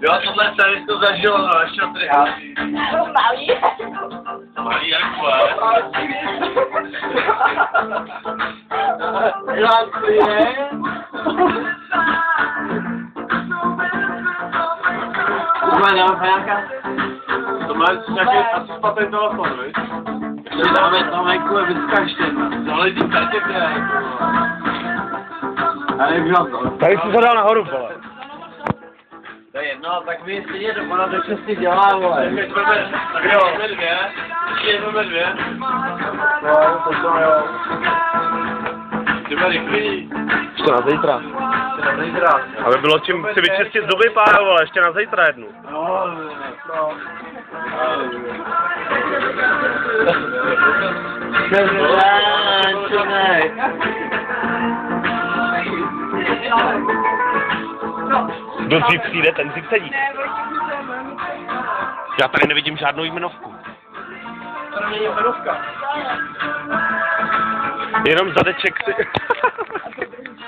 Jo, tohle jsem to zažil, no, ještě tady hází. Malý. Malý jak tvoje. Tohle nemám pajáka? Tohle je nějaký asi špatný telefon, víš? Dáme kvůli vyskažte. Tohle ty kartě kde. Já nevím, to. Tady jsi se dal nahoru, vole. To je jedno, tak my stejně do pana do 6 dělá, vole. Tak jo, jsme dvě. Ještě jsme dvě. No, to jo. Jdeme rychlý. Ještě na zítra. Aby bylo čím si vyčistit zuby, pájo, vole, ještě na zítra jednu. No. Kdo dřív přijde, ten dřív sedí. Já tady nevidím žádnou jmenovku. To není jmenovka. Jenom zadeček si...